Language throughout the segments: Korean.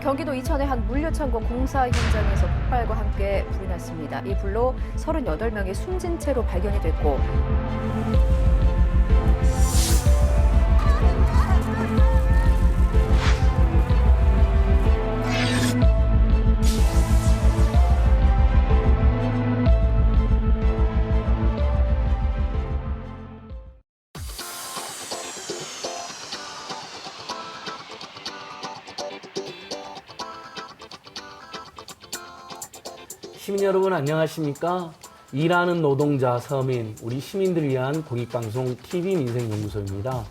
경기도 이천의 한 물류창고 공사 현장에서 폭발과 함께 불이 났습니다. 이 불로 38명이 숨진 채로 발견이 됐고 시민 여러분 안녕하십니까? 일하는 노동자, 서민, 우리 시민들을 위한 공익방송 TV민생연구소입니다.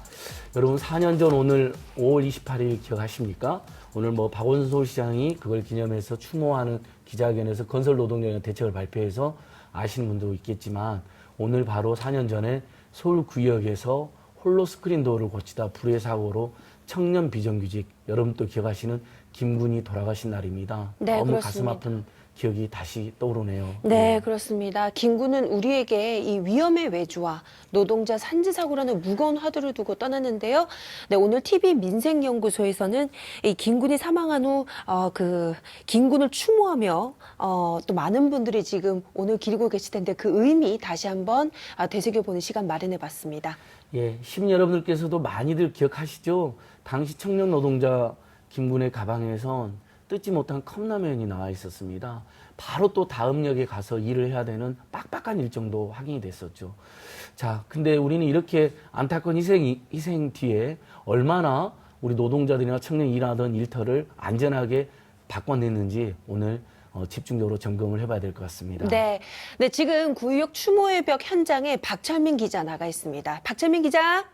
여러분 4년 전 오늘 5월 28일 기억하십니까? 오늘 박원순 서울시장이 그걸 기념해서 추모하는 기자회견에서 건설 노동자의 대책을 발표해서 아시는 분도 있겠지만 오늘 바로 4년 전에 서울구역에서 홀로 스크린도어를 고치다 불의 사고로 청년 비정규직, 여러분 또 기억하시는 김군이 돌아가신 날입니다. 네, 너무 그렇습니다. 가슴 아픈 기억이 다시 떠오르네요. 네, 그렇습니다. 김군은 우리에게 이 위험의 외주와 노동자 산지 사고라는 무거운 화두를 두고 떠났는데요. 네, 오늘 TV 민생연구소에서는 이 김군이 사망한 후 그 김군을 추모하며 또 많은 분들이 지금 오늘 기리고 계실 텐데 그 의미 다시 한번 되새겨보는 시간 마련해봤습니다. 예, 시민 여러분들께서도 많이들 기억하시죠? 당시 청년 노동자 김군의 가방에선 뜯지 못한 컵라면이 나와 있었습니다. 바로 또 다음 역에 가서 일을 해야 되는 빡빡한 일정도 확인이 됐었죠. 자, 근데 우리는 이렇게 안타까운 희생 뒤에 얼마나 우리 노동자들이나 청년이 일하던 일터를 안전하게 바꿔냈는지 오늘 집중적으로 점검을 해봐야 될 것 같습니다. 네, 네, 지금 구의역 추모의 벽 현장에 박철민 기자 나가 있습니다. 박철민 기자.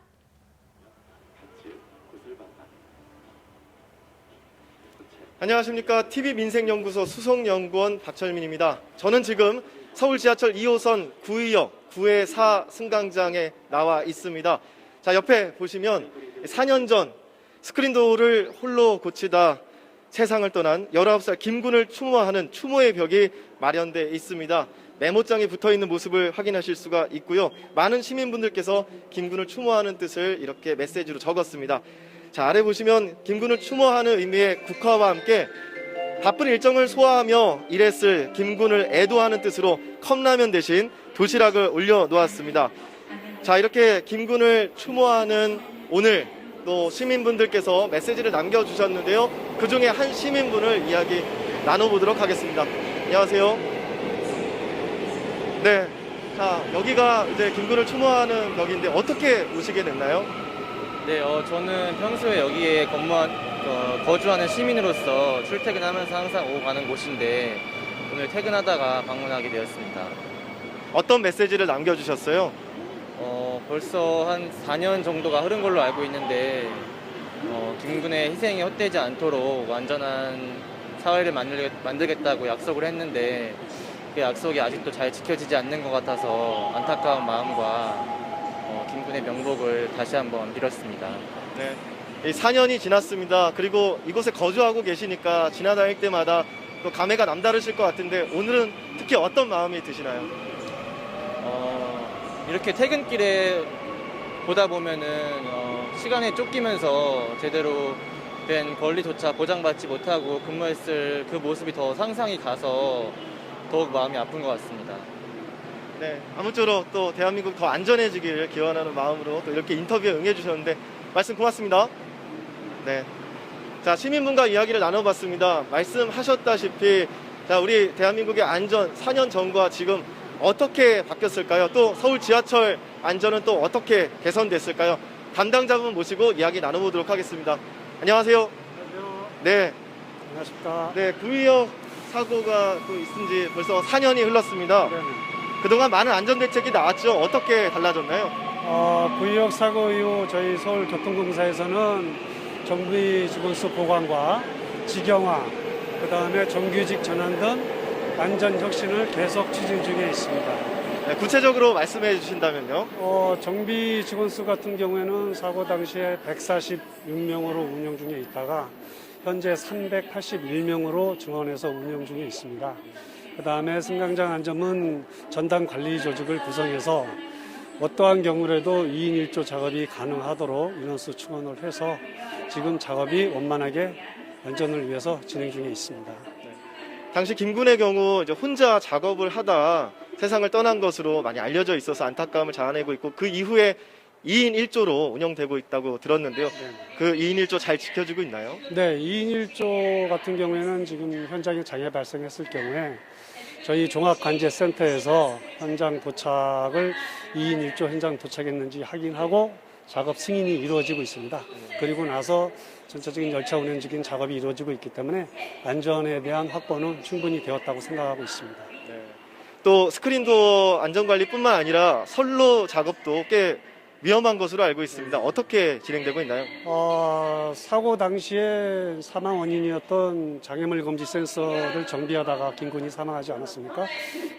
안녕하십니까. TV민생연구소 수석연구원 박철민입니다. 저는 지금 서울 지하철 2호선 구의역 9회 4 승강장에 나와 있습니다. 자, 옆에 보시면 4년 전 스크린도어를 홀로 고치다 세상을 떠난 19살 김군을 추모하는 추모의 벽이 마련되어 있습니다. 메모장에 붙어있는 모습을 확인하실 수가 있고요. 많은 시민분들께서 김군을 추모하는 뜻을 이렇게 메시지로 적었습니다. 자, 아래 보시면 김군을 추모하는 의미의 국화와 함께 바쁜 일정을 소화하며 일했을 김군을 애도하는 뜻으로 컵라면 대신 도시락을 올려놓았습니다. 자, 이렇게 김군을 추모하는 오늘 또 시민분들께서 메시지를 남겨주셨는데요. 그중에 한 시민분을 이야기 나눠보도록 하겠습니다. 안녕하세요. 네, 자, 여기가 이제 김군을 추모하는 벽인데 어떻게 오시게 됐나요? 네, 저는 평소에 여기에 거주하는 시민으로서 출퇴근하면서 항상 오고 가는 곳인데 오늘 퇴근하다가 방문하게 되었습니다. 어떤 메시지를 남겨주셨어요? 벌써 한 4년 정도가 흐른 걸로 알고 있는데 김군의 희생이 헛되지 않도록 완전한 사회를 만들겠다고 약속을 했는데 그 약속이 아직도 잘 지켜지지 않는 것 같아서 안타까운 마음과 김군의 명복을 다시 한번 빌었습니다. 네, 4년이 지났습니다. 그리고 이곳에 거주하고 계시니까 지나다닐 때마다 또 감회가 남다르실 것 같은데 오늘은 특히 어떤 마음이 드시나요? 이렇게 퇴근길에 보다 보면은 시간에 쫓기면서 제대로 된 권리조차 보장받지 못하고 근무했을 그 모습이 더 상상이 가서 더욱 마음이 아픈 것 같습니다. 네, 아무쪼록 또 대한민국 더 안전해지기를 기원하는 마음으로 또 이렇게 인터뷰에 응해주셨는데 말씀 고맙습니다. 네, 자 시민분과 이야기를 나눠봤습니다. 말씀하셨다시피 자 우리 대한민국의 안전 4년 전과 지금 어떻게 바뀌었을까요? 또 서울 지하철 안전은 또 어떻게 개선됐을까요? 담당자분 모시고 이야기 나눠보도록 하겠습니다. 안녕하세요. 안녕하세요. 네, 안녕하십니까. 네 구의역 사고가 또 있은 지 벌써 4년이 흘렀습니다. 네네. 그동안 많은 안전대책이 나왔죠. 어떻게 달라졌나요? 구의역 사고 이후 저희 서울교통공사에서는 정비 직원수 보강과 직영화, 그 다음에 정규직 전환 등 안전 혁신을 계속 추진 중에 있습니다. 네, 구체적으로 말씀해 주신다면요. 정비 직원수 같은 경우에는 사고 당시에 146명으로 운영 중에 있다가 현재 381명으로 증원해서 운영 중에 있습니다. 그 다음에 승강장 안전은 전담 관리 조직을 구성해서 어떠한 경우라도 2인 1조 작업이 가능하도록 인원수 충원을 해서 지금 작업이 원만하게 안전을 위해서 진행 중에 있습니다. 당시 김군의 경우 이제 혼자 작업을 하다 세상을 떠난 것으로 많이 알려져 있어서 안타까움을 자아내고 있고 그 이후에 2인 1조로 운영되고 있다고 들었는데요. 그 2인 1조 잘 지켜지고 있나요? 네, 2인 1조 같은 경우에는 지금 현장에 장애 발생했을 경우에 저희 종합관제센터에서 현장 도착을 2인 1조 현장 도착했는지 확인하고 작업 승인이 이루어지고 있습니다. 그리고 나서 전체적인 열차 운행 중인 작업이 이루어지고 있기 때문에 안전에 대한 확보는 충분히 되었다고 생각하고 있습니다. 또 스크린도어 안전관리뿐만 아니라 선로 작업도 꽤 위험한 것으로 알고 있습니다. 어떻게 진행되고 있나요? 사고 당시에 사망 원인이었던 장애물 검지 센서를 정비하다가 김군이 사망하지 않았습니까?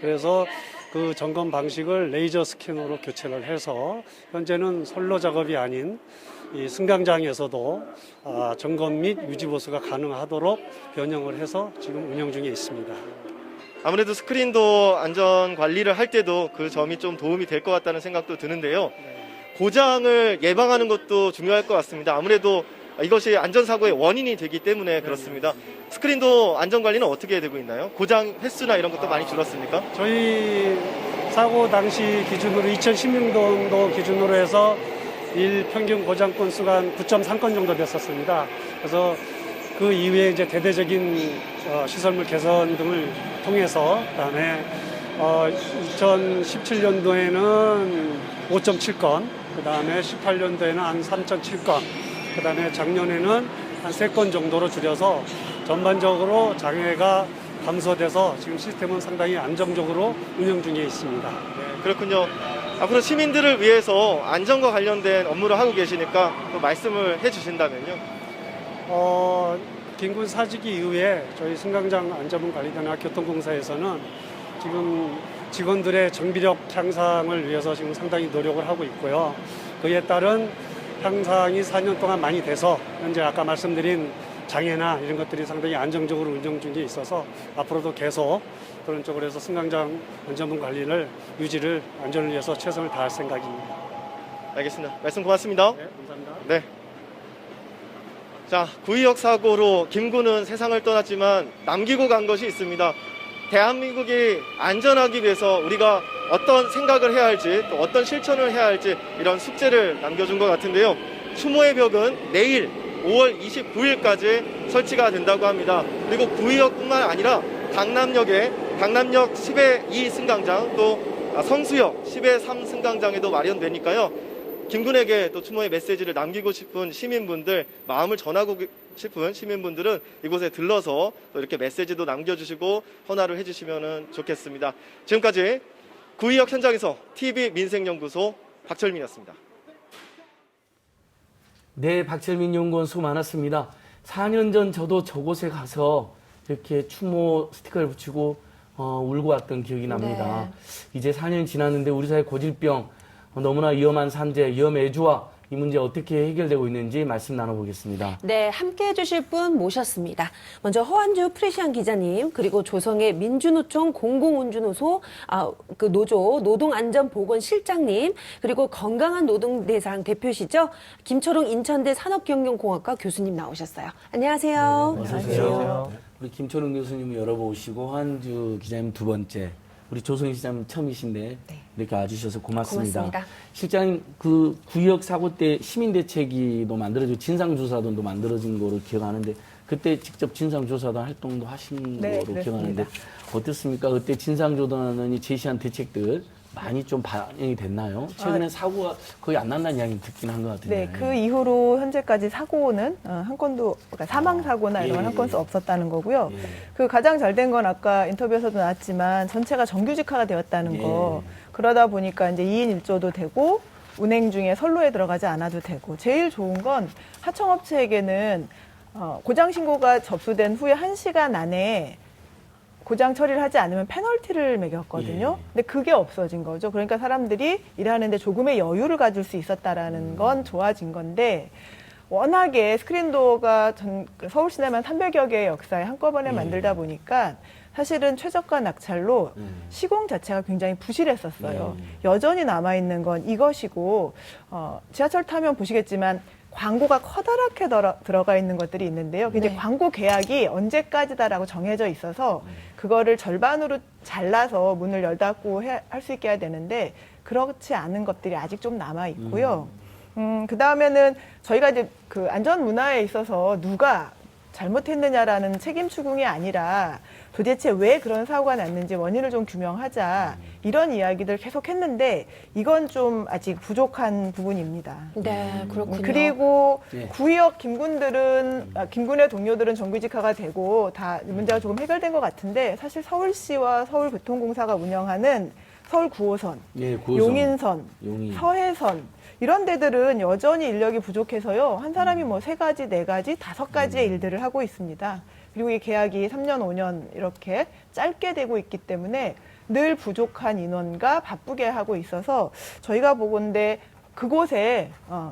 그래서 그 점검 방식을 레이저 스캐너로 교체를 해서 현재는 선로 작업이 아닌 이 승강장에서도 점검 및 유지 보수가 가능하도록 변형을 해서 지금 운영 중에 있습니다. 아무래도 스크린도어 안전 관리를 할 때도 그 점이 좀 도움이 될 것 같다는 생각도 드는데요. 고장을 예방하는 것도 중요할 것 같습니다. 아무래도 이것이 안전사고의 원인이 되기 때문에 그렇습니다. 스크린도어 안전관리는 어떻게 되고 있나요? 고장 횟수나 이런 것도 많이 줄었습니까? 저희 사고 당시 기준으로 2016년도 기준으로 해서 일 평균 고장 건수가 한 9.3건 정도 됐었습니다. 그래서 그 이후에 이제 대대적인 시설물 개선 등을 통해서 그다음에 2017년도에는 5.7건, 그다음에 18년도에는 한 3.7건, 그다음에 작년에는 한 3건 정도로 줄여서 전반적으로 장애가 감소돼서 지금 시스템은 상당히 안정적으로 운영 중에 있습니다. 네, 그렇군요. 앞으로 시민들을 위해서 안전과 관련된 업무를 하고 계시니까 또 말씀을 해주신다면요. 김군 사직이 이후에 저희 승강장 안전관리단과 교통공사에서는 지금 직원들의 정비력 향상을 위해서 지금 상당히 노력을 하고 있고요. 그에 따른 향상이 4년 동안 많이 돼서 현재 아까 말씀드린 장애나 이런 것들이 상당히 안정적으로 운영 중에 있어서 앞으로도 계속 그런 쪽으로 해서 승강장 안전문 관리를 유지를 안전을 위해서 최선을 다할 생각입니다. 알겠습니다. 말씀 고맙습니다. 네, 감사합니다. 네. 자, 구의역 사고로 김군은 세상을 떠났지만 남기고 간 것이 있습니다. 대한민국이 안전하기 위해서 우리가 어떤 생각을 해야 할지 또 어떤 실천을 해야 할지 이런 숙제를 남겨준 것 같은데요. 추모의 벽은 내일 5월 29일까지 설치가 된다고 합니다. 그리고 구의역뿐만 아니라 강남역 10의 2 승강장 또 성수역 10의 3 승강장에도 마련되니까요. 김군에게 또 추모의 메시지를 남기고 싶은 시민분들, 마음을 전하고 싶은 시민분들은 이곳에 들러서 또 이렇게 메시지도 남겨주시고 헌화를 해주시면 좋겠습니다. 지금까지 구의역 현장에서 TV민생연구소 박철민이었습니다. 네, 박철민 연구원 수고 많았습니다. 4년 전 저도 저곳에 가서 이렇게 추모 스티커를 붙이고 울고 왔던 기억이 납니다. 이제 4년이 지났는데 우리 사회 고질병, 너무나 위험한 산재, 위험 애주와 이 문제 어떻게 해결되고 있는지 말씀 나눠보겠습니다. 네, 함께 해주실 분 모셨습니다. 먼저 허한주 프레시안 기자님, 그리고 조성의 민주노총 공공운주노소 그 노조 노동안전보건실장님, 그리고 건강한 노동대상 대표시죠. 김초롱 인천대 산업경영공학과 교수님 나오셨어요. 안녕하세요. 어서 오세요. 우리 김초롱 교수님 열어보시고 허한주 기자님 두 번째, 우리 조성희 기자님 처음이신데 이렇게 와주셔서 고맙습니다. 고맙습니다. 실장님, 그 구역 사고 때 시민대책위도 만들어지고 진상조사단도 만들어진 거로 기억하는데 그때 직접 진상조사단 활동도 하신 거로 기억하는데 어떻습니까? 그때 진상조사단이 제시한 대책들 많이 좀 반영이 됐나요? 최근에 사고가 거의 안 난다는 이야기 듣긴 한 것 같은데. 네, 그 이후로 현재까지 사고는 한 건도, 그러니까 사망 사고나 이런 건 한 건도 없었다는 거고요. 그 가장 잘 된 건 아까 인터뷰에서도 나왔지만 전체가 정규직화가 되었다는 거. 그러다 보니까 이제 2인 1조도 되고 운행 중에 선로에 들어가지 않아도 되고, 제일 좋은 건 하청업체에게는 고장 신고가 접수된 후에 1시간 안에 고장 처리를 하지 않으면 페널티를 매겼거든요. 근데 그게 없어진 거죠. 그러니까 사람들이 일하는데 조금의 여유를 가질 수 있었다라는 건 좋아진 건데, 워낙에 스크린도어가 서울 시내만 300여 개의 역사에 한꺼번에 만들다 보니까 사실은 최저가 낙찰로 시공 자체가 굉장히 부실했었어요. 여전히 남아있는 건 이것이고, 지하철 타면 보시겠지만 광고가 커다랗게 들어가 있는 것들이 있는데요. 근데 광고 계약이 언제까지다라고 정해져 있어서 그거를 절반으로 잘라서 문을 열닫고 할 수 있게 해야 되는데 그렇지 않은 것들이 아직 좀 남아 있고요. 그 다음에는 저희가 이제 그 안전 문화에 있어서 누가 잘못했느냐라는 책임 추궁이 아니라 도대체 왜 그런 사고가 났는지 원인을 좀 규명하자, 이런 이야기들 계속 했는데 이건 좀 아직 부족한 부분입니다. 네, 그렇군요. 그리고 구역 김군의 동료들은 정규직화가 되고 다 문제가 조금 해결된 것 같은데, 사실 서울시와 서울교통공사가 운영하는 서울 9호선, 9호선, 용인선, 용인. 서해선 이런 데들은 여전히 인력이 부족해서요. 한 사람이 뭐 3가지, 4가지, 5가지의 일들을 하고 있습니다. 그리고 이 계약이 3년, 5년 이렇게 짧게 되고 있기 때문에 늘 부족한 인원과 바쁘게 하고 있어서 저희가 보건대 그곳에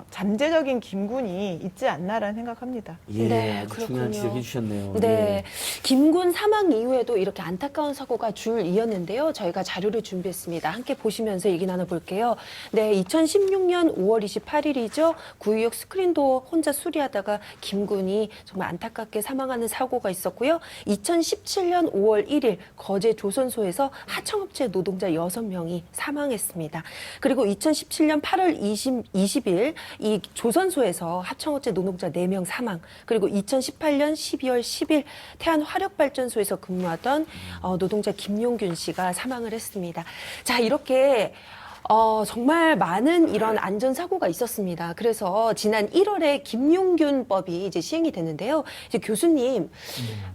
잠재적인 김군이 있지 않나라는 생각합니다. 네, 아주 중요한 그렇군요. 지적해 주셨네요. 네. 김군 사망 이후에도 이렇게 안타까운 사고가 줄 이었는데요. 저희가 자료를 준비했습니다. 함께 보시면서 얘기 나눠볼게요. 네, 2016년 5월 28일이죠. 구의역 스크린도어 혼자 수리하다가 김군이 정말 안타깝게 사망하는 사고가 있었고요. 2017년 5월 1일 거제 조선소에서 하청업체 노동자 6명이 사망했습니다. 그리고 2017년 8월 20일 이 조선소에서 하청업체 노동자 4명 사망, 그리고 2018년 12월 10일 태안화력발전소에서 근무하던 노동자 김용균 씨가 사망을 했습니다. 자, 이렇게 정말 많은 이런 안전사고가 있었습니다. 그래서 지난 1월에 김용균법이 이제 시행이 됐는데요. 이제 교수님,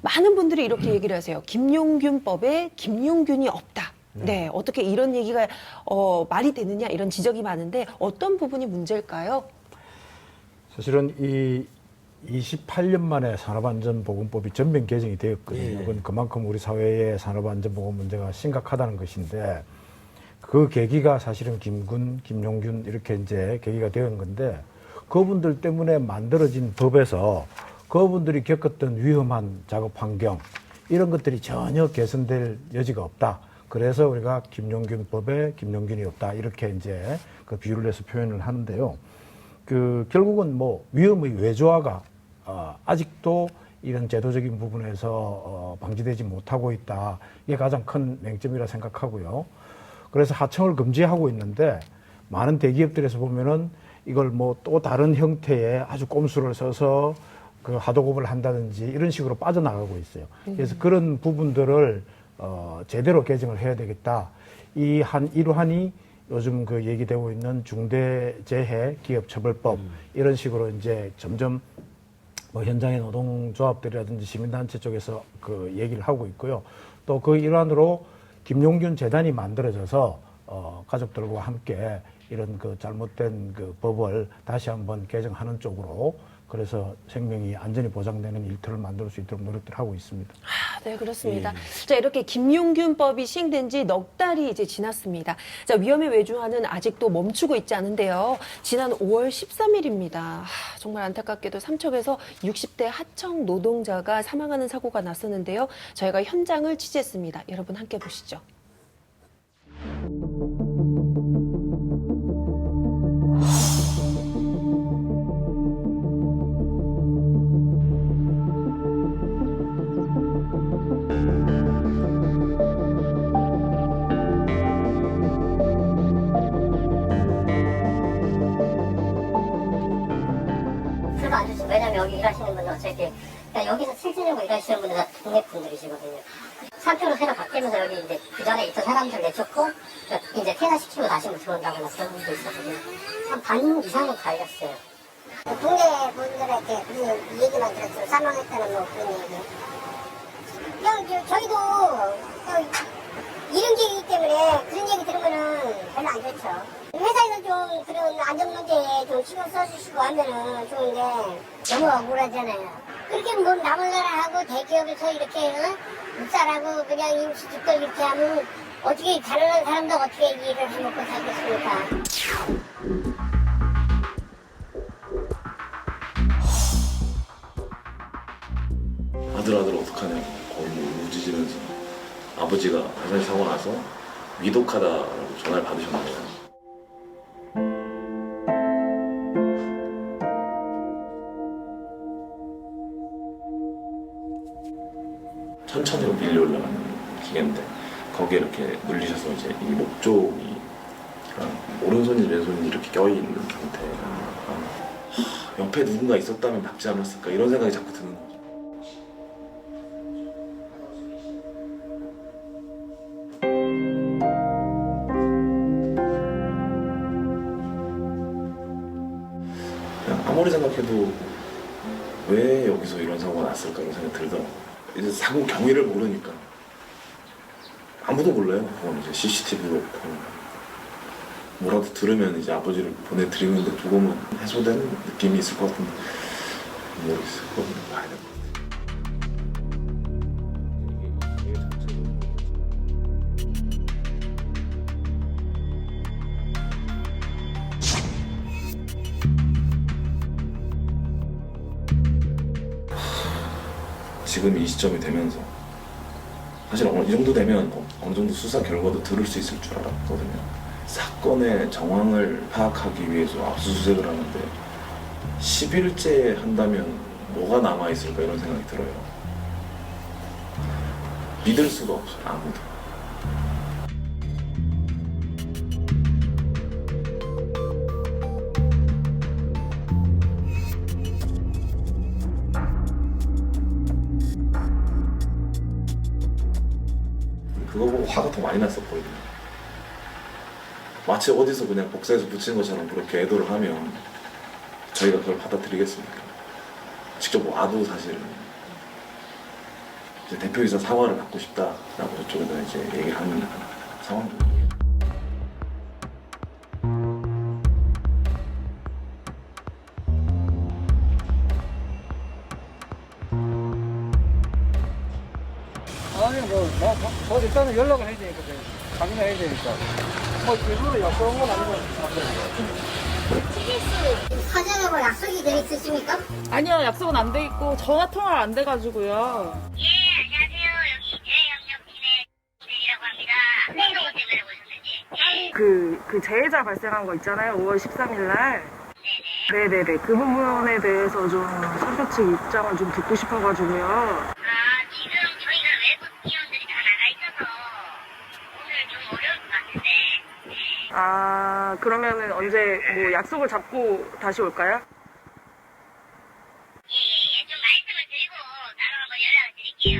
많은 분들이 이렇게 얘기를 하세요. 김용균법에 김용균이 없다. 네, 어떻게 이런 얘기가 말이 되느냐, 이런 지적이 많은데 어떤 부분이 문제일까요? 사실은 이 28년 만에 산업안전보건법이 전면 개정이 되었거든요. 그건 그만큼 우리 사회의 산업안전보건 문제가 심각하다는 것인데, 그 계기가 사실은 김군, 김용균 이렇게 이제 계기가 되는 건데, 그분들 때문에 만들어진 법에서 그분들이 겪었던 위험한 작업 환경, 이런 것들이 전혀 개선될 여지가 없다. 그래서 우리가 김용균법에 김용균이 없다, 이렇게 이제 그 비유를 해서 표현을 하는데요. 결국은 뭐 위험의 외조화가 아직도 이런 제도적인 부분에서 방지되지 못하고 있다. 이게 가장 큰 맹점이라 생각하고요. 그래서 하청을 금지하고 있는데, 많은 대기업들에서 보면은 이걸 뭐 또 다른 형태의 아주 꼼수를 써서 그 하도급을 한다든지 이런 식으로 빠져나가고 있어요. 그래서 그런 부분들을 제대로 개정을 해야 되겠다. 이러한이 요즘 그 얘기되고 있는 중대재해 기업처벌법, 이런 식으로 이제 점점 뭐 현장의 노동조합들이라든지 시민단체 쪽에서 그 얘기를 하고 있고요. 또 그 일환으로 김용균 재단이 만들어져서 가족들과 함께 이런 그 잘못된 그 법을 다시 한번 개정하는 쪽으로 그래서 생명이 안전히 보장되는 일터를 만들 수 있도록 노력들 하고 있습니다. 네, 그렇습니다. 자, 이렇게 김용균법이 시행된 지 넉 달이 이제 지났습니다. 자, 위험의 외주화는 아직도 멈추고 있지 않은데요. 지난 5월 13일입니다. 정말 안타깝게도 삼척에서 60대 하청 노동자가 사망하는 사고가 났었는데요. 저희가 현장을 취재했습니다. 여러분 함께 보시죠. 별로 안 좋죠. 왜냐면 여기 일하시는 분들 어차피 그러니까 여기서 실질적으로 일하시는 분들 다 동네 분들이시거든요. 상표로 새로 바뀌면서 여기 이제 그 전에 있던 사람들 내쫓고 이제 퇴사시키고 다시 뭐 들어온다거나 그런 분도 있었거든요. 한 반 이상은 갈렸어요. 동네 분들한테 그런 얘기만 들었죠. 사망했다는 뭐 그런 얘기. 그냥 저희도 이런 게 있기 때문에 그런 얘기 들으면은 별로 안 좋죠. 회사에서 좀 그런 안전 문제에 좀 신경 써주시고 하면은 좋은데 너무 억울하잖아요. 그렇게 뭐 남을 나라 하고 대기업에서 이렇게 묵살하고 그냥 임시 직걸 이렇게 하면 어떻게 다른 사람도 어떻게 일을 해먹고 살겠습니까? 아들 어떡하냐고 거의 뭐 우지지면서 아버지가 화살 사고 나서 위독하다라고 전화를 받으셨나요? 천천히 밀려 올라가는 기계인데 거기에 이렇게 눌리셔서 이제 이 목 쪽이 오른손인지 왼손인지 이렇게 껴있는 상태예요. 옆에 누군가 있었다면 밟지 않았을까 이런 생각이 자꾸 드는 거죠. 아무리 생각해도 왜 여기서 이런 사고가 났을까 이런 생각이 들더라고요. 이제 사고 경위를 모르니까 아무도 몰라요. 그건 이제 CCTV도 없고 뭐라도 들으면 이제 아버지를 보내드리는데 조금은 해소되는 느낌이 있을 것 같은데 모르겠어요. 그건 봐야 될 것 같아요. 지금 이 시점이 되면서 사실 이 정도 되면 어느 정도 수사 결과도 들을 수 있을 줄 알았거든요. 사건의 정황을 파악하기 위해서 압수수색을 하는데 10일째 한다면 뭐가 남아있을까 이런 생각이 들어요. 믿을 수가 없어요, 아무도. 그거 보고 화가 더 많이 났었거든요. 마치 어디서 그냥 복사해서 붙이는 것처럼 그렇게 애도를 하면 저희가 그걸 받아들이겠습니까? 직접 와도 사실은 이제 대표이사 사과를 받고 싶다라고 저쪽에다 이제 얘기를 하는 상황이에요. 아니 뭐 일단은 연락을 해야 되니까 확인해야 되니까 뭐 일부러 약속한 건 아니고 사전에 뭐 약속이 돼 있으십니까? 아니요, 약속은 안 돼 있고 전화 통화를 안 돼가지고요. 예, 안녕하세요. 여기 재해협력팀의 이라고 합니다. 어떤 것 때문에 오셨는지. 그 재해자 발생한 거 있잖아요, 5월 13일 날. 네네네. 그 부분에 대해서 좀 상표 측 입장을 좀 듣고 싶어가지고요. 지금 저희가 외부 팀원들이 다 나가 있어서 오늘 좀 어려울 것 같은데. 아, 그러면은 언제 뭐 약속을 잡고 다시 올까요? 좀 말씀을 드리고 따로 한번 연락을 드릴게요.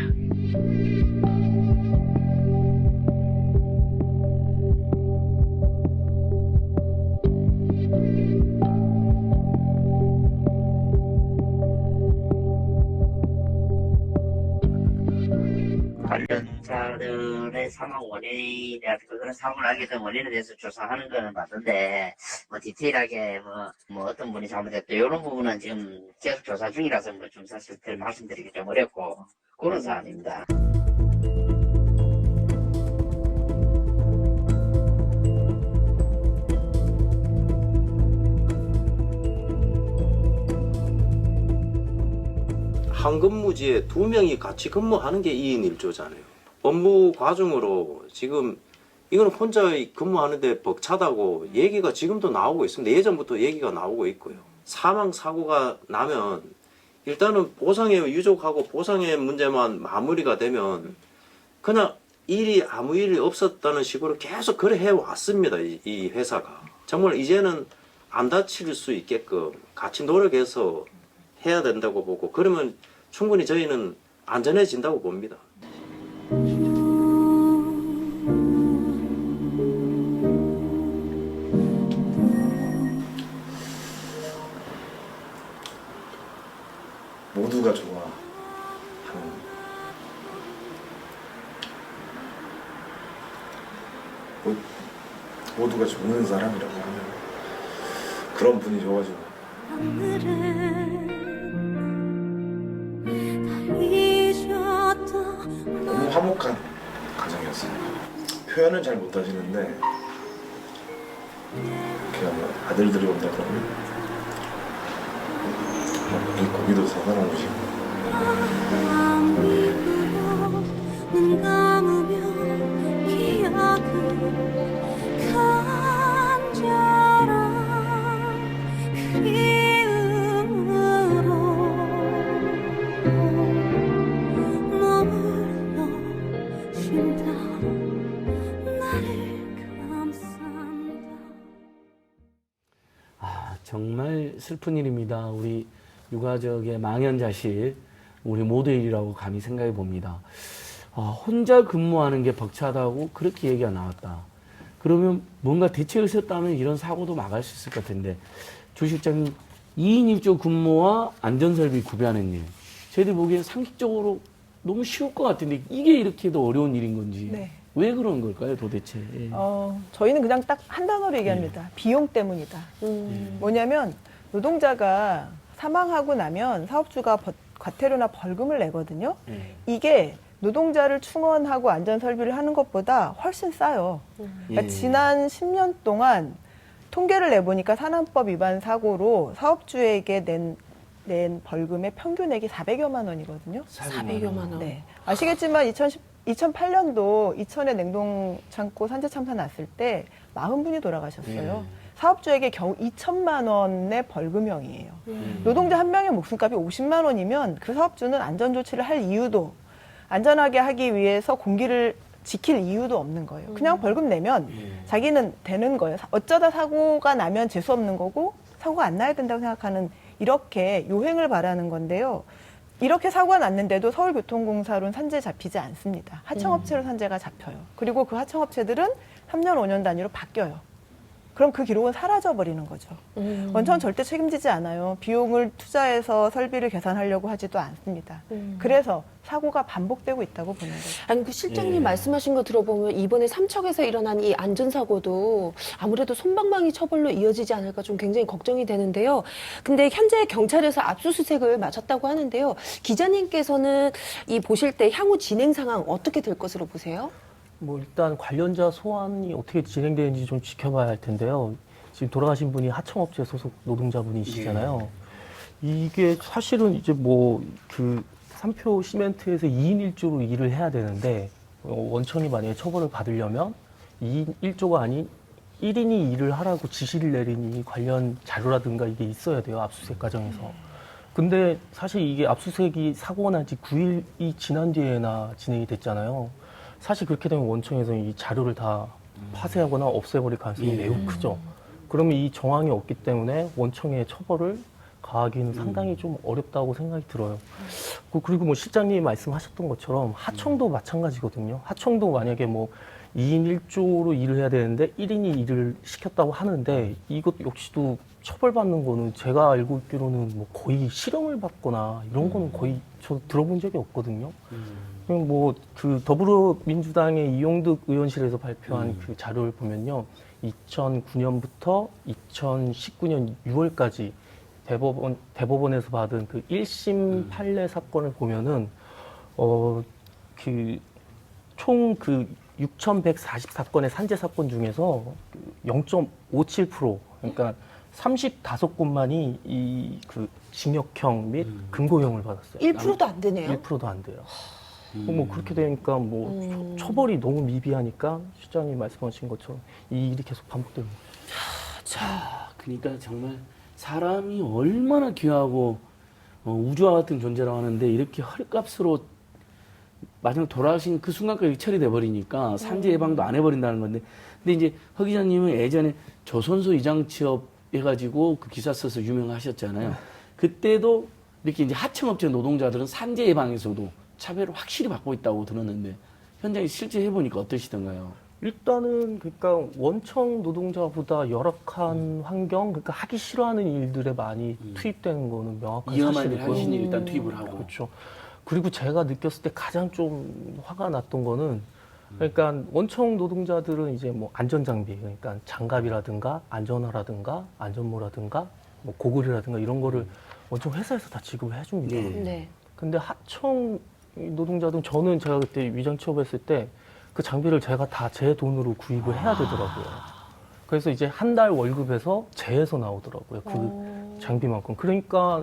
관련자들의 사망 원인이라든가 그런 사고를 하게 된 원인에 대해서 조사하는 거는 맞는데 뭐 디테일하게 뭐 어떤 분이 잘못했다 이런 부분은 지금 계속 조사 중이라서 뭐 좀 사실 말씀드리기 좀 어렵고 그런 사안입니다. 한 근무지에 2명이 같이 근무하는 게 2인 1조잖아요. 업무 과정으로 지금 이거는 혼자 근무하는데 벅차다고 얘기가 지금도 나오고 있습니다. 예전부터 얘기가 나오고 있고요. 사망 사고가 나면 일단은 보상에 유족하고 보상의 문제만 마무리가 되면 그냥 아무 일이 없었다는 식으로 계속 그래 해왔습니다. 이 회사가. 정말 이제는 안 다칠 수 있게끔 같이 노력해서 해야 된다고 보고 그러면 충분히 저희는 안전해진다고 봅니다. 모두가 좋아하는 모두가 좋은 사람이라고 하면 그런 분이 좋아지고 너무 화목한 가정이었어요. 표현은 잘 못하시는데 그냥 아들들이 온다 그러면 이 고기도 사다 놓으시고 눈 감으면 기억은 간절한 그리움으로 머물러 쉰다 나를 감싼다. 정말 슬픈 일입니다. 우리 유가족의 망연자실, 우리 모두의 일이라고 감히 생각해 봅니다. 혼자 근무하는 게 벅차다고 그렇게 얘기가 나왔다. 그러면 뭔가 대책을 세웠다면 이런 사고도 막을 수 있을 것 같은데, 조 실장님, 2인 1조 근무와 안전설비 구별하는 일, 저희들 보기엔 상식적으로 너무 쉬울 것 같은데 이게 이렇게도 어려운 일인 건지 네. 왜 그런 걸까요, 도대체? 저희는 그냥 딱 한 단어로 얘기합니다. 비용 때문이다. 뭐냐면 노동자가 사망하고 나면 사업주가 과태료나 벌금을 내거든요. 이게 노동자를 충원하고 안전설비를 하는 것보다 훨씬 싸요. 그러니까 지난 10년 동안 통계를 내보니까 산안법 위반 사고로 사업주에게 낸 벌금의 평균액이 400여만 원이거든요. 400여만 원. 네. 아시겠지만 2008년도 이천에 냉동창고 산재 참사 났을 때 40분이 돌아가셨어요. 사업주에게 겨우 2천만 원의 벌금형이에요. 노동자 한 명의 목숨값이 50만 원이면 그 사업주는 안전조치를 할 이유도, 안전하게 하기 위해서 공기를 지킬 이유도 없는 거예요. 그냥 벌금 내면 자기는 되는 거예요. 어쩌다 사고가 나면 재수 없는 거고 사고가 안 나야 된다고 생각하는, 이렇게 요행을 바라는 건데요. 이렇게 사고가 났는데도 서울교통공사로는 산재 잡히지 않습니다. 하청업체로 산재가 잡혀요. 그리고 그 하청업체들은 3년, 5년 단위로 바뀌어요. 그럼 그 기록은 사라져버리는 거죠. 원천 절대 책임지지 않아요. 비용을 투자해서 설비를 개선하려고 하지도 않습니다. 그래서 사고가 반복되고 있다고 보는 거죠. 아니, 그 실장님 말씀하신 거 들어보면 이번에 삼척에서 일어난 이 안전사고도 아무래도 솜방망이 처벌로 이어지지 않을까 좀 굉장히 걱정이 되는데요. 근데 현재 경찰에서 압수수색을 마쳤다고 하는데요. 기자님께서는 이 보실 때 향후 진행 상황 어떻게 될 것으로 보세요? 뭐 일단 관련자 소환이 어떻게 진행되는지 좀 지켜봐야 할 텐데요. 지금 돌아가신 분이 하청업체 소속 노동자분이시잖아요. 이게 사실은 이제 뭐 그 삼표 시멘트에서 2인 1조로 일을 해야 되는데 원청이 만약에 처벌을 받으려면 2인 1조가 아닌 1인이 일을 하라고 지시를 내리니 관련 자료라든가 이게 있어야 돼요. 압수수색 과정에서. 근데 사실 이게 압수수색이 사고가 난 지 9일이 지난 뒤에나 진행이 됐잖아요. 사실 그렇게 되면 원청에서는 이 자료를 다 파쇄하거나 없애버릴 가능성이 매우 크죠. 그러면 이 정황이 없기 때문에 원청의 처벌을 가하기는 상당히 좀 어렵다고 생각이 들어요. 그리고 뭐 실장님이 말씀하셨던 것처럼 하청도 마찬가지거든요. 하청도 만약에 뭐 2인 1조로 일을 해야 되는데 1인이 일을 시켰다고 하는데 이것 역시도 처벌받는 거는 제가 알고 있기로는 뭐 거의 실형을 받거나 이런 거는 거의 저 들어본 적이 없거든요. 뭐 그 더불어민주당의 이용득 의원실에서 발표한 그 자료를 보면요, 2009년부터 2019년 6월까지 대법원에서 받은 그 1심 판례 사건을 보면은 총 그 6,144건의 산재 사건 중에서 0.57%, 그러니까 35건만이 이 그 징역형 및 금고형을 받았어요. 1%도 안 되네요. 1%도 안 돼요. 뭐 그렇게 되니까 뭐 처벌이 너무 미비하니까 실장님 말씀하신 것처럼 이 일이 계속 반복되는 거죠. 자, 그러니까 정말 사람이 얼마나 귀하고 우주와 같은 존재라고 하는데 이렇게 헐값으로 마지막 돌아가신 그 순간까지 처리돼 버리니까 산재 예방도 안 해버린다는 건데, 근데 이제 허 기자님은 예전에 조선소 이장 취업 해가지고 그 기사 써서 유명하셨잖아요. 그때도 이렇게 이제 하청업체 노동자들은 산재 예방에서도 차별을 확실히 받고 있다고 들었는데 현장에 실제 해보니까 어떠시던가요? 일단은 그러니까 원청 노동자보다 열악한 환경, 그러니까 하기 싫어하는 일들에 많이 투입되는 거는 명확한 위험한 일 사실이고요. 하시니 일단 투입을 하고. 그렇죠. 그리고 제가 느꼈을 때 가장 좀 화가 났던 거는, 그러니까 원청 노동자들은 이제 뭐 안전장비, 그러니까 장갑이라든가 안전화라든가 안전모라든가 뭐 고글이라든가 이런 거를 원청 회사에서 다 지급을 해줍니다. 네. 근데 하청 노동자들은 제가 그때 위장 취업했을 때 그 장비를 제가 다 제 돈으로 구입을 해야 되더라고요. 그래서 이제 한 달 월급에서 제에서 나오더라고요. 그 장비만큼. 그러니까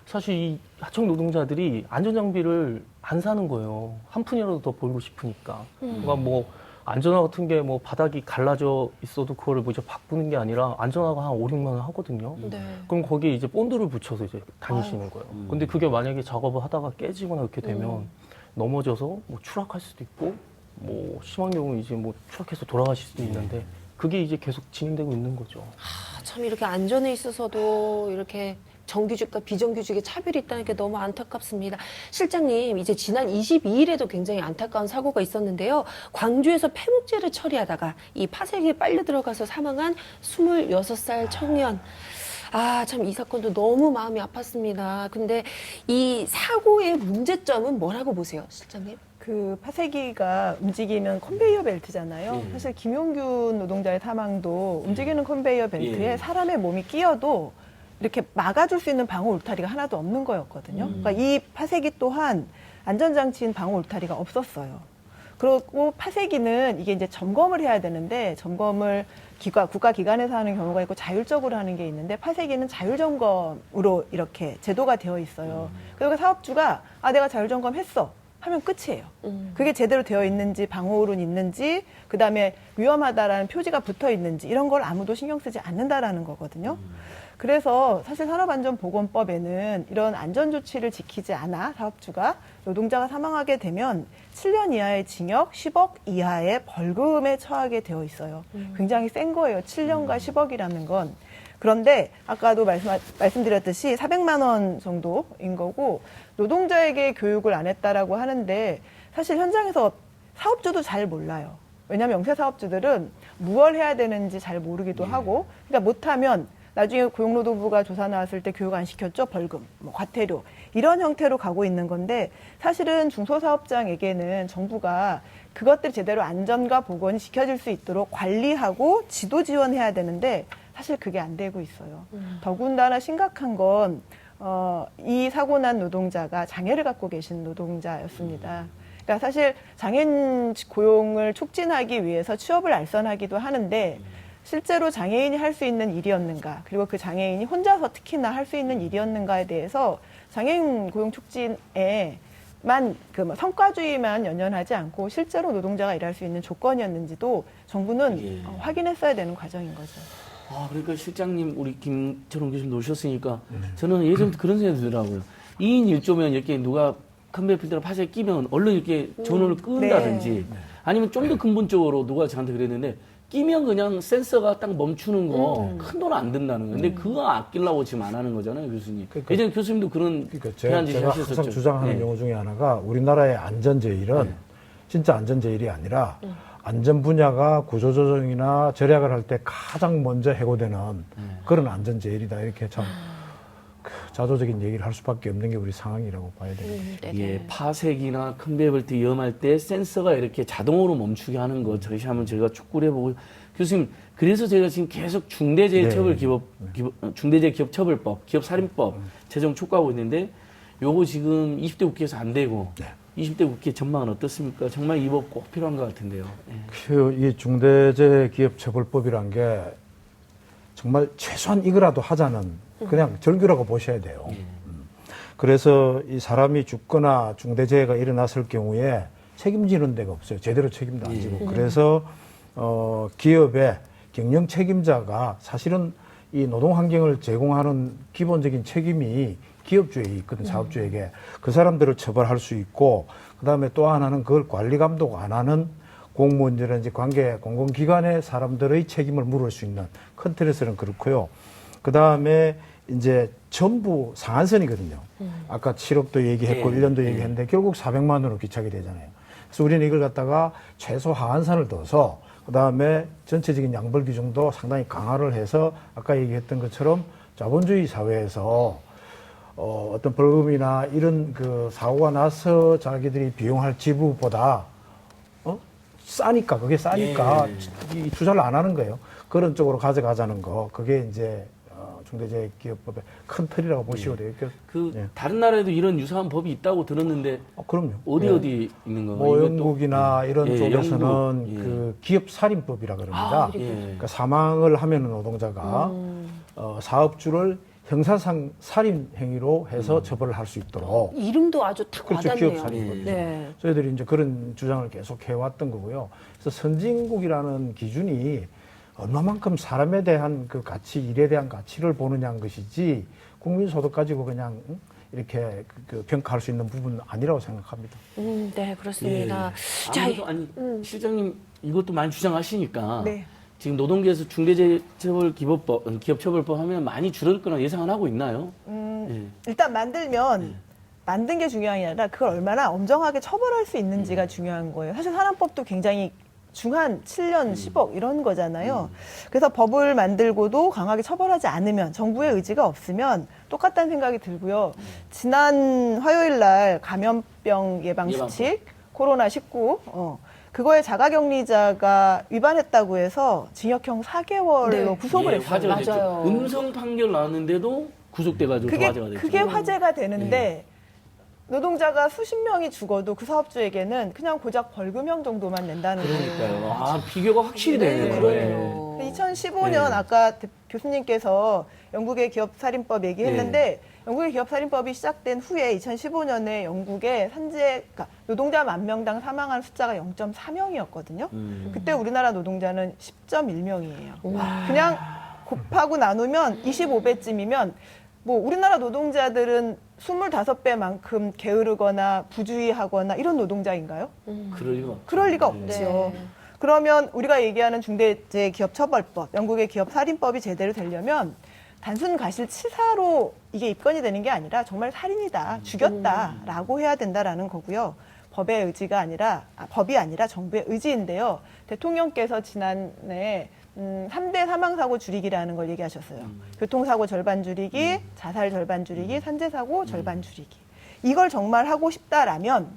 사실 이 하청 노동자들이 안전장비를 안 사는 거예요. 한 푼이라도 더 벌고 싶으니까. 그러니까 뭐 안전화 같은 게 뭐 바닥이 갈라져 있어도 그거를 뭐 이제 바꾸는 게 아니라 안전화가 한 5, 6만 원 하거든요. 네. 그럼 거기에 이제 본드를 붙여서 이제 다니시는 거예요. 근데 그게 만약에 작업을 하다가 깨지거나 이렇게 되면 넘어져서 뭐 추락할 수도 있고, 뭐 심한 경우는 이제 뭐 추락해서 돌아가실 수도 있는데 그게 이제 계속 진행되고 있는 거죠. 참 이렇게 안전에 있어서도 이렇게 정규직과 비정규직의 차별이 있다는 게 너무 안타깝습니다. 실장님, 이제 지난 22일에도 굉장히 안타까운 사고가 있었는데요. 광주에서 폐목재를 처리하다가 이 파쇄기에 빨려 들어가서 사망한 26살 청년. 참 이 사건도 너무 마음이 아팠습니다. 근데 이 사고의 문제점은 뭐라고 보세요, 실장님? 그 파쇄기가 움직이는 컨베이어 벨트잖아요. 사실 김용균 노동자의 사망도 움직이는 컨베이어 벨트에 사람의 몸이 끼어도 이렇게 막아줄 수 있는 방어 울타리가 하나도 없는 거였거든요. 그러니까 이 파쇄기 또한 안전장치인 방어 울타리가 없었어요. 그리고 파쇄기는 이게 이제 점검을 해야 되는데 점검을 국가기관에서 하는 경우가 있고 자율적으로 하는 게 있는데 파쇄기는 자율점검으로 이렇게 제도가 되어 있어요. 그리고 사업주가 내가 자율점검했어 하면 끝이에요. 그게 제대로 되어 있는지 방호홀은 있는지 그다음에 위험하다라는 표지가 붙어 있는지 이런 걸 아무도 신경 쓰지 않는다라는 거거든요. 그래서 사실 산업안전보건법에는 이런 안전조치를 지키지 않아 사업주가 노동자가 사망하게 되면 7년 이하의 징역, 10억 이하의 벌금에 처하게 되어 있어요. 굉장히 센 거예요. 7년과 10억이라는 건. 그런데 아까도 말씀드렸듯이 400만 원 정도인 거고 노동자에게 교육을 안 했다라고 하는데 사실 현장에서 사업주도 잘 몰라요. 왜냐하면 영세사업주들은 무엇 해야 되는지 잘 모르기도 하고 그러니까 못하면 나중에 고용노동부가 조사 나왔을 때 교육 안 시켰죠? 벌금, 뭐 과태료 이런 형태로 가고 있는 건데 사실은 중소사업장에게는 정부가 그것들 제대로 안전과 보건이 지켜질 수 있도록 관리하고 지도 지원해야 되는데 사실 그게 안 되고 있어요. 더군다나 심각한 건 이 사고 난 노동자가 장애를 갖고 계신 노동자였습니다. 그러니까 사실 장애인 고용을 촉진하기 위해서 취업을 알선하기도 하는데 실제로 장애인이 할 수 있는 일이었는가 그리고 그 장애인이 혼자서 특히나 할 수 있는 일이었는가에 대해서 장애인 고용 촉진에만 성과주의만 연연하지 않고 실제로 노동자가 일할 수 있는 조건이었는지도 정부는 확인했어야 되는 과정인 거죠. 그러니까 실장님 우리 김철웅 교수님 오셨으니까 저는 예전부터 그런 생각이 들더라고요. 2인 1조면 이렇게 누가 컨베이어 벨트랑 파쇄 끼면 얼른 이렇게 전원을 끈다든지 아니면 좀 더 근본적으로 누가 저한테 그랬는데 끼면 그냥 센서가 딱 멈추는 거 큰 돈 안 든다는 거예요. 근데 그거 아끼려고 지금 안 하는 거잖아요, 교수님. 예전에 교수님도 그런 제안 제가 제시하셨었죠. 항상 주장하는 경우 중에 하나가 우리나라의 안전제일은 진짜 안전제일이 아니라 안전 분야가 구조조정이나 절약을 할 때 가장 먼저 해고되는 그런 안전제일이다. 이렇게 참 자조적인 얘기를 할 수밖에 없는 게 우리 상황이라고 봐야 됩니다. 예, 파색이나 컨베이어벨트 위험할 때 센서가 이렇게 자동으로 멈추게 하는 거 저희 한번 저희가 촉구를 해보고 교수님 그래서 제가 지금 계속 중대재해기업처벌법, 기업살인법 제정 촉구하고 있는데 요거 지금 20대 국회에서 안 되고 20대 국회 전망은 어떻습니까? 정말 이 법 꼭 필요한 것 같은데요. 이 중대재해기업처벌법이란 게 정말 최소한 이거라도 하자는 그냥 절규라고 보셔야 돼요. 그래서 이 사람이 죽거나 중대재해가 일어났을 경우에 책임지는 데가 없어요. 제대로 책임도 안 지고. 그래서 기업의 경영 책임자가 사실은 이 노동 환경을 제공하는 기본적인 책임이 기업주에게 있거든, 사업주에게. 그 사람들을 처벌할 수 있고, 그 다음에 또 하나는 그걸 관리 감독 안 하는 공무원이라든지 관계 공공기관의 사람들의 책임을 물을 수 있는 큰 틀에서는 그렇고요. 그 다음에 이제 전부 상한선이거든요. 아까 7억도 얘기했고 1년도 얘기했는데 결국 400만 원으로 귀착이 되잖아요. 그래서 우리는 이걸 갖다가 최소 하한선을 둬서 그 다음에 전체적인 양벌 규정도 상당히 강화를 해서 아까 얘기했던 것처럼 자본주의 사회에서 어떤 벌금이나 이런 그 사고가 나서 자기들이 비용할 지부보다 싸니까 그게 싸니까 이 투자를 안 하는 거예요. 그런 쪽으로 가져가자는 거 그게 이제 중대재해기업법의 큰 틀이라고 보시고 돼요. 다른 나라에도 이런 유사한 법이 있다고 들었는데 그럼요. 어디 있는 건가요? 뭐 영국이나 이런 쪽에서는 영국. 그 기업살인법이라 그럽니다. 그러니까 사망을 하면은 노동자가 사업주를 형사상 살인 행위로 해서 처벌을 할 수 있도록. 이름도 아주 탁 그렇죠. 와닿네요. 기업살인법. 네. 저희들이 이제 그런 주장을 계속 해왔던 거고요. 그래서 선진국이라는 기준이 얼마만큼 사람에 대한 그 가치, 일에 대한 가치를 보느냐는 것이지 국민 소득 가지고 그냥 이렇게 그 평가할 수 있는 부분은 아니라고 생각합니다. 네, 그렇습니다. 아무래도 실장님 이것도 많이 주장하시니까 네. 지금 노동계에서 기업처벌법 하면 많이 줄어들 거나 예상은 하고 있나요? 일단 만들면 만든 게 중요한 게 아니라 그걸 얼마나 엄정하게 처벌할 수 있는지가 중요한 거예요. 사실 산업법도 굉장히 중한 7년 10억 이런 거잖아요. 그래서 법을 만들고도 강하게 처벌하지 않으면 정부의 의지가 없으면 똑같다는 생각이 들고요. 지난 화요일 날 감염병 예방 수칙 코로나19 그거에 자가격리자가 위반했다고 해서 징역형 4개월로 구속을 했어요. 맞아요. 음성 판결 나왔는데도 구속돼가지고 화제가 됐죠. 그게 화제가 되는데 노동자가 수십 명이 죽어도 그 사업주에게는 그냥 고작 벌금형 정도만 낸다는 거예요. 그러니까요. 비교가 확실히 되네요. 그러네요. 2015년 아까 교수님께서 영국의 기업살인법 얘기했는데 영국의 기업살인법이 시작된 후에 2015년에 영국의 그러니까 노동자 10,000명당 사망한 숫자가 0.4명이었거든요. 그때 우리나라 노동자는 10.1명이에요. 그냥 곱하고 나누면 25배쯤이면 뭐 우리나라 노동자들은 25배만큼 게으르거나 부주의하거나 이런 노동자인가요? 그럴 리가 없죠. 그러면 우리가 얘기하는 중대재해기업처벌법, 영국의 기업살인법이 제대로 되려면 단순 과실치사로 이게 입건이 되는 게 아니라 정말 살인이다, 죽였다라고 해야 된다라는 거고요. 법이 아니라 정부의 의지인데요. 대통령께서 지난해 3대 사망사고 줄이기라는 걸 얘기하셨어요. 교통사고 절반 줄이기, 자살 절반 줄이기, 산재사고 절반 줄이기. 이걸 정말 하고 싶다라면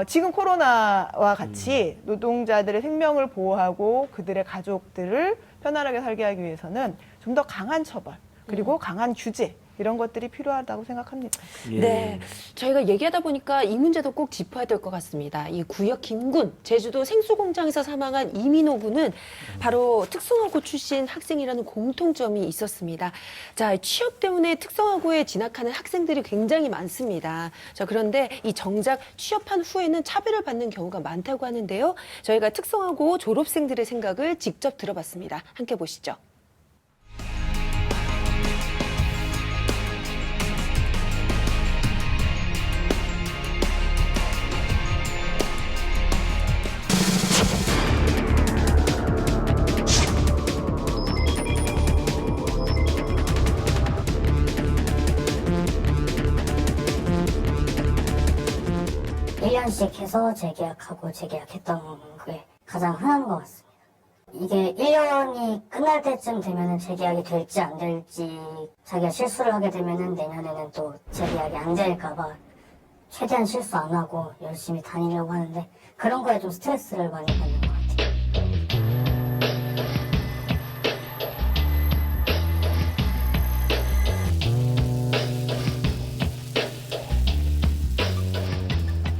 지금 코로나와 같이 노동자들의 생명을 보호하고 그들의 가족들을 편안하게 살게 하기 위해서는 좀 더 강한 처벌 그리고 강한 규제 이런 것들이 필요하다고 생각합니다. 네, 저희가 얘기하다 보니까 이 문제도 꼭 짚어야 될 것 같습니다. 이 구역 김군, 제주도 생수공장에서 사망한 이민호 군은 바로 특성화고 출신 학생이라는 공통점이 있었습니다. 자, 취업 때문에 특성화고에 진학하는 학생들이 굉장히 많습니다. 자, 그런데 이 정작 취업한 후에는 차별을 받는 경우가 많다고 하는데요. 저희가 특성화고 졸업생들의 생각을 직접 들어봤습니다. 함께 보시죠. 씩 해서 재계약하고 재계약했던 게 가장 흔한 것 같습니다. 이게 1년이 끝날 때쯤 되면은 재계약이 될지 안 될지, 자기가 실수를 하게 되면은 내년에는 또 재계약이 안 될까봐 최대한 실수 안 하고 열심히 다니려고 하는데, 그런 거에 좀 스트레스를 많이 받는 것 같아요.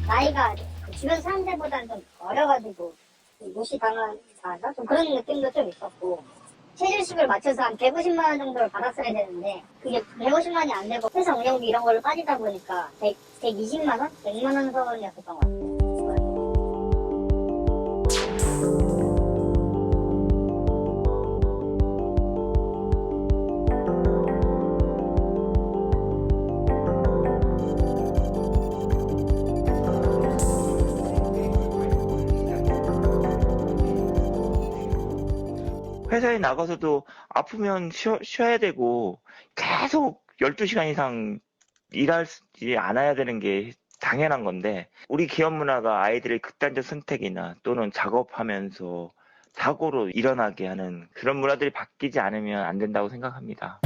나이가 주변 사람들보다는 좀 어려가지고 무시당하나? 좀 그런 느낌도 좀 있었고, 체질식을 맞춰서 한 150만 원 정도를 받았어야 되는데 그게 150만이 안 되고 회사 운영비 이런 걸로 빠지다 보니까 120만 원? 100만 원 선이었었던 것 같아요. 회사에 나가서도 아프면 쉬어야 되고 계속 12시간 이상 일하지 않아야 되는 게 당연한 건데, 우리 기업 문화가 아이들의 극단적 선택이나 또는 작업하면서 사고로 일어나게 하는 그런 문화들이 바뀌지 않으면 안 된다고 생각합니다.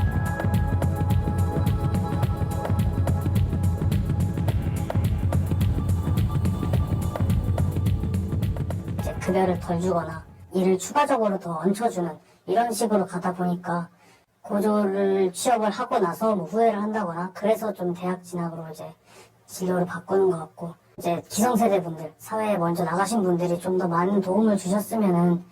이제 급여를 덜 주거나 일을 추가적으로 더 얹혀주는 이런 식으로 가다 보니까 고졸을 취업을 하고 나서 뭐 후회를 한다거나, 그래서 좀 대학 진학으로 이제 진로를 바꾸는 것 같고, 이제 기성세대 분들, 사회에 먼저 나가신 분들이 좀 더 많은 도움을 주셨으면은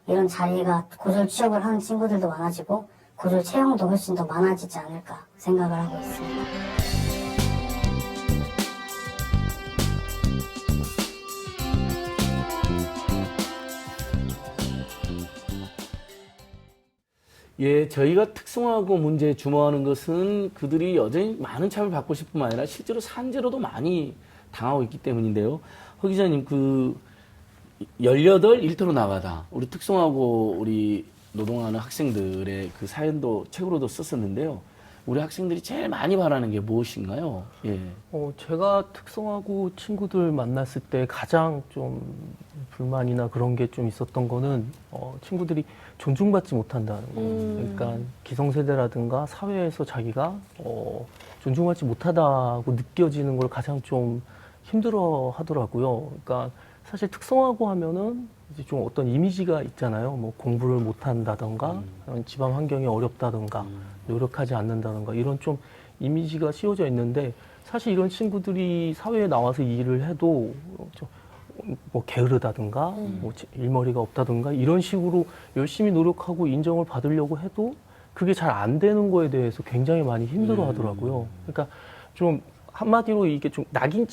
이런 자리가 고졸 취업을 하는 친구들도 많아지고 고졸 채용도 훨씬 더 많아지지 않을까 생각을 하고 있습니다. 예, 저희가 특성화고 문제에 주목하는 것은 그들이 여전히 많은 차별을 받고 싶을 뿐만 아니라 실제로 산재로도 많이 당하고 있기 때문인데요. 허 기자님, 18 일터로 나가다 우리 특성화고 우리 노동하는 학생들의 그 사연도 책으로도 썼었는데요. 우리 학생들이 제일 많이 바라는 게 무엇인가요? 예. 제가 특성화고 친구들 만났을 때 가장 좀 불만이나 그런 게 좀 있었던 거는 친구들이 존중받지 못한다는 거. 그러니까 기성세대라든가 사회에서 자기가 존중받지 못하다고 느껴지는 걸 가장 좀 힘들어 하더라고요. 그러니까 사실 특성화고 하면은 이제 좀 어떤 이미지가 있잖아요. 뭐 공부를 못한다던가, 집안 환경이 어렵다던가, 노력하지 않는다던가, 이런 좀 이미지가 씌워져 있는데, 사실 이런 친구들이 사회에 나와서 일을 해도 뭐 게으르다든가, 뭐 일머리가 없다든가, 이런 식으로 열심히 노력하고 인정을 받으려고 해도 그게 잘 안 되는 거에 대해서 굉장히 많이 힘들어 하더라고요. 그러니까 좀 한마디로 이게 좀 낙인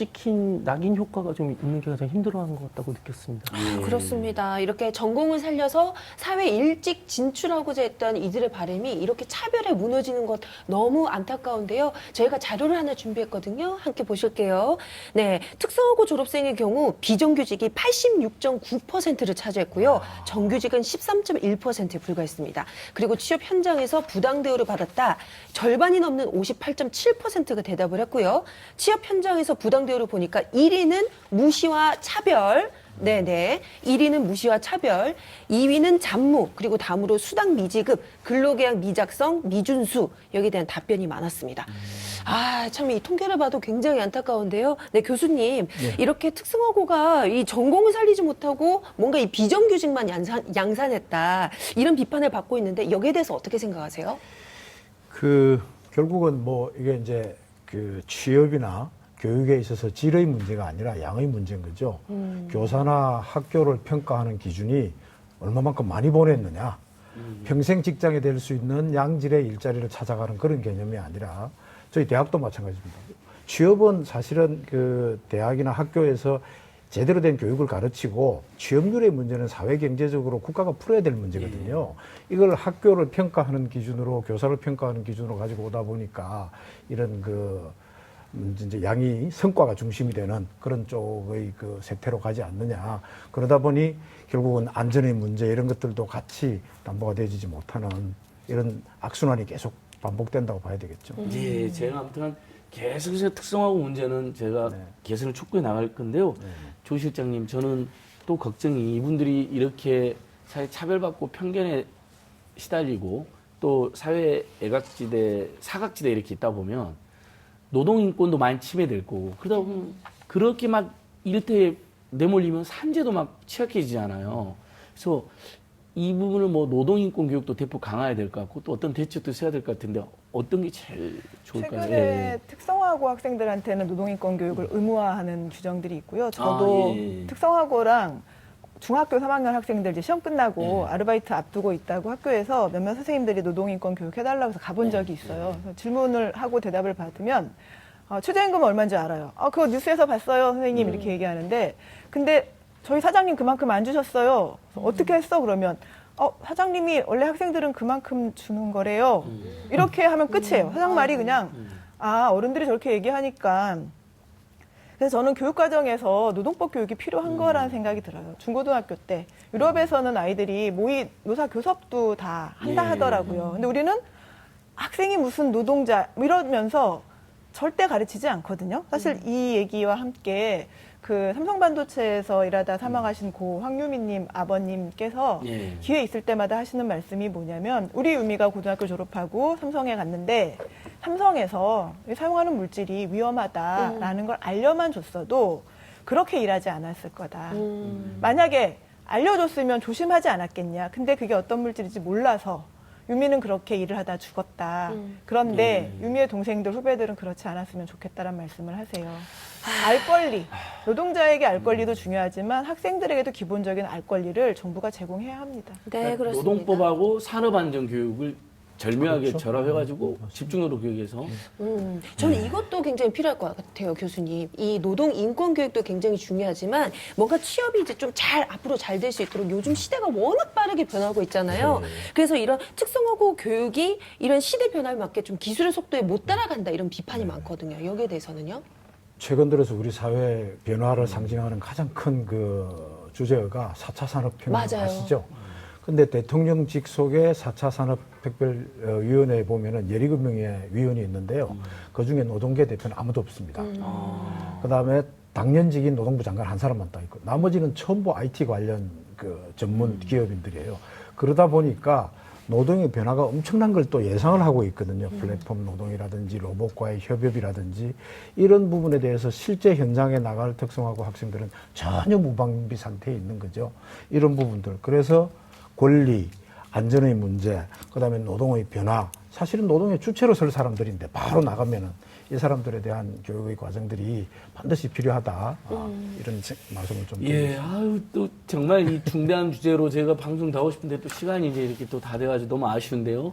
효과가 좀 있는 게 가장 힘들어하는 것 같다고 느꼈습니다. 그렇습니다. 이렇게 전공을 살려서 사회에 일찍 진출하고자 했던 이들의 바람이 이렇게 차별에 무너지는 것 너무 안타까운데요. 저희가 자료를 하나 준비했거든요. 함께 보실게요. 네, 특성화고 졸업생의 경우 비정규직이 86.9%를 차지했고요. 정규직은 13.1%에 불과했습니다. 그리고 취업 현장에서 부당 대우를 받았다. 절반이 넘는 58.7%가 대답을 했고요. 취업 현장에서 부당 대우를 보니까 1위는 무시와 차별, 1위는 무시와 차별, 2위는 잡무, 그리고 다음으로 수당 미지급, 근로계약 미작성, 미준수, 여기에 대한 답변이 많았습니다. 참 이 통계를 봐도 굉장히 안타까운데요. 네, 교수님, 이렇게 특성화고가 이 전공을 살리지 못하고 뭔가 이 비정규직만 양산했다, 이런 비판을 받고 있는데 여기에 대해서 어떻게 생각하세요? 결국은 뭐 이게 이제 취업이나 교육에 있어서 질의 문제가 아니라 양의 문제인 거죠. 교사나 학교를 평가하는 기준이 얼마만큼 많이 보냈느냐, 평생 직장에 될 수 있는 양질의 일자리를 찾아가는 그런 개념이 아니라, 저희 대학도 마찬가지입니다. 취업은 사실은 대학이나 학교에서 제대로 된 교육을 가르치고, 취업률의 문제는 사회 경제적으로 국가가 풀어야 될 문제거든요. 이걸 학교를 평가하는 기준으로, 교사를 평가하는 기준으로 가지고 오다 보니까 이런 이제 양이 성과가 중심이 되는 그런 쪽의 세태로 가지 않느냐. 그러다 보니 결국은 안전의 문제, 이런 것들도 같이 담보가 되지 못하는 이런 악순환이 계속 반복된다고 봐야 되겠죠. 예, 제가 아무튼 계속해서 특성화고 문제는 제가 개선을 촉구해 나갈 건데요. 조 실장님, 저는 또 걱정이, 이분들이 이렇게 사회 차별받고 편견에 시달리고 또 사회 애각지대, 사각지대 이렇게 있다 보면 노동인권도 많이 침해될 거고 그러다 보면 그렇게 막 일터에 내몰리면 산재도 막 취약해지잖아요. 그래서 이 부분을 뭐 노동인권 교육도 대폭 강화해야 될 것 같고 또 어떤 대책도 써야 될 것 같은데 어떤 게 제일 좋을까요? 최근에 특성화고 학생들한테는 노동인권 교육을 의무화하는 규정들이 있고요. 저도 특성화고랑 중학교 3학년 학생들 이제 시험 끝나고 아르바이트 앞두고 있다고 학교에서 몇몇 선생님들이 노동인권 교육 해달라고 해서 가본 적이 있어요. 그래서 질문을 하고 대답을 받으면 최저임금은 얼마인지 알아요. 그거 뉴스에서 봤어요, 선생님 이렇게 얘기하는데 근데 저희 사장님 그만큼 안 주셨어요. 어떻게 했어? 그러면 사장님이 원래 학생들은 그만큼 주는 거래요. 이렇게 하면 끝이에요. 사장 말이 그냥 어른들이 저렇게 얘기하니까. 그래서 저는 교육과정에서 노동법 교육이 필요한 거라는 생각이 들어요. 중고등학교 때. 유럽에서는 아이들이 모의 노사 교섭도 다 한다 하더라고요. 근데 우리는 학생이 무슨 노동자 이러면서 절대 가르치지 않거든요. 사실 이 얘기와 함께 그 삼성반도체에서 일하다 사망하신 고 황유미님 아버님께서 기회 있을 때마다 하시는 말씀이 뭐냐면 우리 유미가 고등학교 졸업하고 삼성에 갔는데 삼성에서 사용하는 물질이 위험하다라는 걸 알려만 줬어도 그렇게 일하지 않았을 거다. 만약에 알려줬으면 조심하지 않았겠냐. 근데 그게 어떤 물질인지 몰라서 유미는 그렇게 일을 하다 죽었다. 그런데 유미의 동생들, 후배들은 그렇지 않았으면 좋겠다는 말씀을 하세요. 알 권리, 노동자에게 알 권리도 중요하지만 학생들에게도 기본적인 알 권리를 정부가 제공해야 합니다. 네, 그렇습니다. 노동법하고 산업안전교육을 절묘하게 결합해가지고 집중적으로 교육해서 저는 이것도 굉장히 필요할 것 같아요, 교수님. 이 노동 인권 교육도 굉장히 중요하지만 뭔가 취업이 이제 좀 앞으로 잘 될 수 있도록 요즘 시대가 워낙 빠르게 변하고 있잖아요. 그래서 이런 특성화고 교육이 이런 시대 변화에 맞게 좀 기술의 속도에 못 따라간다 이런 비판이 많거든요. 여기에 대해서는요? 최근 들어서 우리 사회 변화를 상징하는 가장 큰 그 주제가 4차 산업혁명 아시죠? 근데 대통령 직속의 4차 산업특별위원회에 보면은 17명의 위원이 있는데요. 그 중에 노동계 대표는 아무도 없습니다. 그 다음에 당년직인 노동부 장관 한 사람만 딱 있고, 나머지는 전부 IT 관련 그 전문 기업인들이에요. 그러다 보니까 노동의 변화가 엄청난 걸 또 예상을 하고 있거든요. 플랫폼 노동이라든지 로봇과의 협업이라든지 이런 부분에 대해서 실제 현장에 나갈 특성화고 학생들은 전혀 무방비 상태에 있는 거죠. 이런 부분들. 그래서 권리, 안전의 문제, 그다음에 노동의 변화. 사실은 노동의 주체로 설 사람들인데 바로 나가면은 이 사람들에 대한 교육의 과정들이 반드시 필요하다. 이런 말씀을 좀 드리겠습니다. 또 정말 이 중대한 주제로 제가 방송 다 하고 싶은데 또 시간이 이제 이렇게 또 다 돼가지고 너무 아쉬운데요.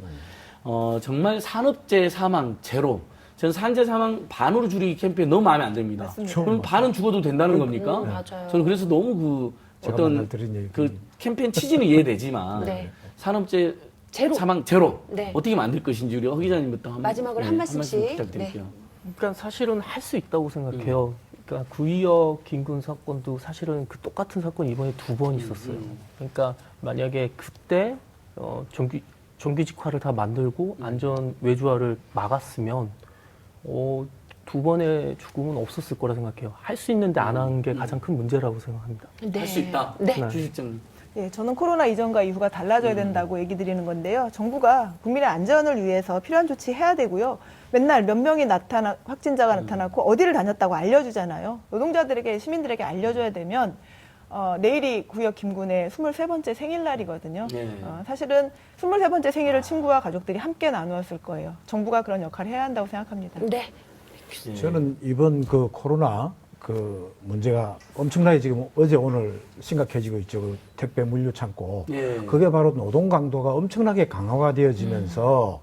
정말 산업재해 사망 제로. 저는 산재 사망 반으로 줄이기 캠페인 너무 마음에 안 듭니다. 맞습니다. 그럼 반은 죽어도 된다는 겁니까? 맞아요. 저는 그래서 너무 어떤 그 캠페인 취지는 이해되지만 산업재해 사망 제로 어떻게 만들 것인지 우리 허 기자님부터 마지막으로 한 말씀씩 부탁드릴게요. 그러니까 사실은 할 수 있다고 생각해요. 그러니까 구의역 김군 사건도 사실은 그 똑같은 사건이 이번에 2번 있었어요. 그러니까 만약에 그때 정규직화를 다 만들고 안전 외주화를 막았으면 2번의 죽음은 없었을 거라 생각해요. 할 수 있는데 안 한 게 가장 큰 문제라고 생각합니다. 할 수 있다. 주실장. 예, 저는 코로나 이전과 이후가 달라져야 된다고 얘기 드리는 건데요. 정부가 국민의 안전을 위해서 필요한 조치 해야 되고요. 맨날 몇 명이 확진자가 나타났고 어디를 다녔다고 알려주잖아요. 노동자들에게, 시민들에게 알려줘야 되면 내일이 구의역 김군의 23번째 생일날이거든요. 사실은 23번째 생일을 친구와 가족들이 함께 나누었을 거예요. 정부가 그런 역할을 해야 한다고 생각합니다. 네. 저는 이번 그 코로나 그 문제가 엄청나게 지금 어제 오늘 심각해지고 있죠. 그 택배 물류 창고. 그게 바로 노동 강도가 엄청나게 강화가 되어지면서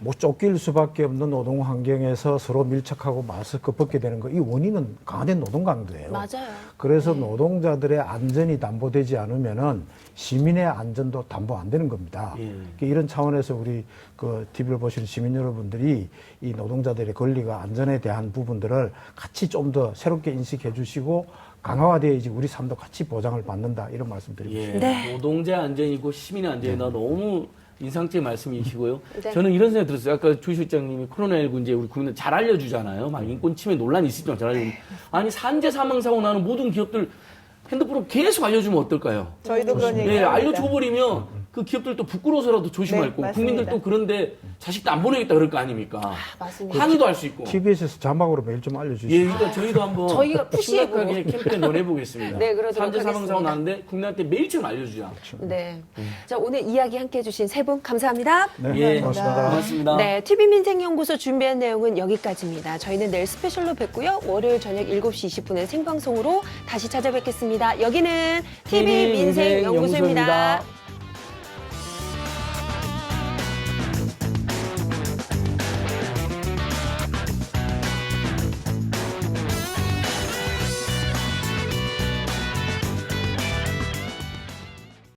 뭐 쫓길 수밖에 없는 노동 환경에서 서로 밀착하고 마스크 벗게 되는 거, 이 원인은 강화된 노동 강도예요. 맞아요. 그래서 노동자들의 안전이 담보되지 않으면은 시민의 안전도 담보 안 되는 겁니다. 이런 차원에서 우리 그 TV를 보시는 시민 여러분들이 이 노동자들의 권리가 안전에 대한 부분들을 같이 좀 더 새롭게 인식해 주시고 강화돼야지 우리 삶도 같이 보장을 받는다, 이런 말씀드리고 싶습니다. 노동자 안전이고 시민의 안전이다. 너무 인상적인 말씀이시고요. 저는 이런 생각 들었어요. 아까 주 실장님이 코로나19 이제 우리 국민들 잘 알려주잖아요. 막 인권 침해 논란이 있을 때 잘 알려주고. 아니, 산재 사망 사고 나는 모든 기업들 핸드폰을 계속 알려주면 어떨까요? 저희도 그런 얘기. 네, 알려줘버리면 그 기업들도 부끄러워서라도 조심할 네, 거고 맞습니다. 국민들도 그런데 자식도 안 보내겠다 그럴 거 아닙니까? 맞습니다. 항의도 할 수 있고. TBS에서 자막으로 매일 좀 알려주시죠. 예, 그러니까 저희도 한번 저희가 푸시해보고. 심각하게 캠페인 논해보겠습니다. 네, 그러도록 산재 사망 사고 하겠습니다. 나는데 국민한테 매일처럼 알려주자. 네. 자, 오늘 이야기 함께 해주신 세 분 감사합니다. 네, 예, 고맙습니다. 고맙습니다. 네, TV민생연구소 준비한 내용은 여기까지입니다. 저희는 내일 스페셜로 뵙고요. 월요일 저녁 7시 20분에 생방송으로 다시 찾아뵙겠습니다. 여기는 TV민생연구소입니다.